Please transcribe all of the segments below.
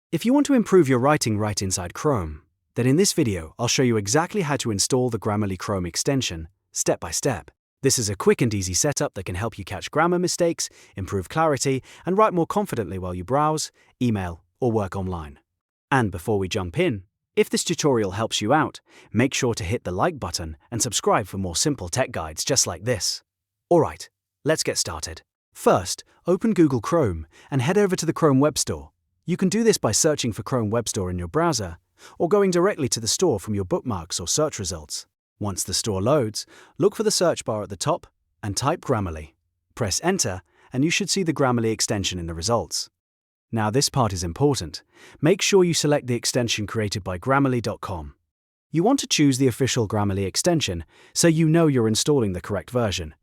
If you want to improve your writing right inside Chrome, then in this video I'll show you exactly how to install the Grammarly Chrome extension, step by step. This is a quick and easy setup that can help you catch grammar mistakes, improve clarity, and write more confidently while you browse, email, or work online. And before we jump in, if this tutorial helps you out, make sure to hit the like button and subscribe for more simple tech guides just like this. Alright, let's get started. First, open Google Chrome and head over to the Chrome Web Store. You can do this by searching for Chrome Web Store in your browser, or going directly to the store from your bookmarks or search results. Once the store loads, look for the search bar at the top and type Grammarly. Press Enter, and you should see the Grammarly extension in the results. Now this part is important. Make sure you select the extension created by Grammarly.com. You want to choose the official Grammarly extension so you know you're installing the correct version.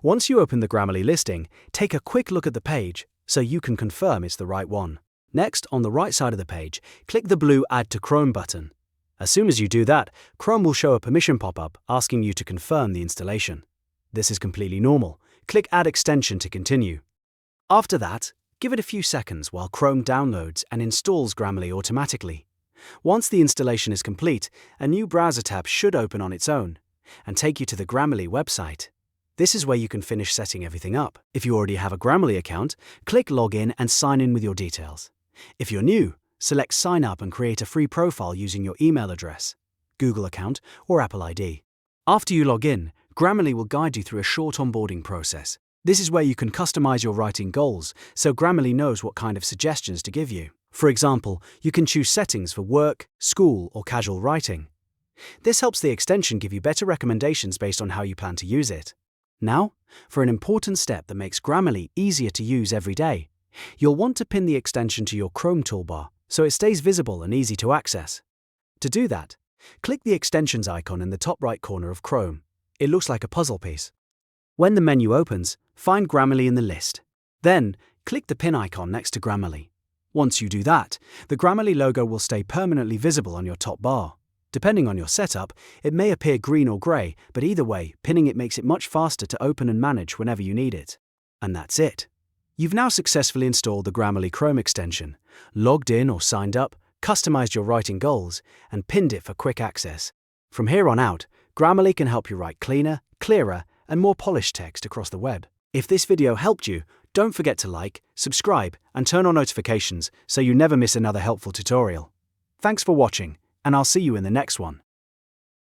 Once you open the Grammarly listing, take a quick look at the page so you can confirm it's the right one. Next, on the right side of the page, click the blue Add to Chrome button. As soon as you do that, Chrome will show a permission pop-up asking you to confirm the installation. This is completely normal. Click Add Extension to continue. After that, give it a few seconds while Chrome downloads and installs Grammarly automatically. Once the installation is complete, a new browser tab should open on its own and take you to the Grammarly website. This is where you can finish setting everything up. If you already have a Grammarly account, click Login and sign in with your details. If you're new, select Sign Up and create a free profile using your email address, Google account, or Apple ID. After you log in, Grammarly will guide you through a short onboarding process. This is where you can customize your writing goals so Grammarly knows what kind of suggestions to give you. For example, you can choose settings for work, school, or casual writing. This helps the extension give you better recommendations based on how you plan to use it. Now, for an important step that makes Grammarly easier to use every day, you'll want to pin the extension to your Chrome toolbar so it stays visible and easy to access. To do that, click the extensions icon in the top right corner of Chrome. It looks like a puzzle piece. When the menu opens, find Grammarly in the list. Then, click the pin icon next to Grammarly. Once you do that, the Grammarly logo will stay permanently visible on your top bar. Depending on your setup, it may appear green or grey, but either way, pinning it makes it much faster to open and manage whenever you need it. And that's it. You've now successfully installed the Grammarly Chrome extension, logged in or signed up, customized your writing goals, and pinned it for quick access. From here on out, Grammarly can help you write cleaner, clearer, and more polished text across the web. If this video helped you, don't forget to like, subscribe, and turn on notifications so you never miss another helpful tutorial. Thanks for watching, and I'll see you in the next one.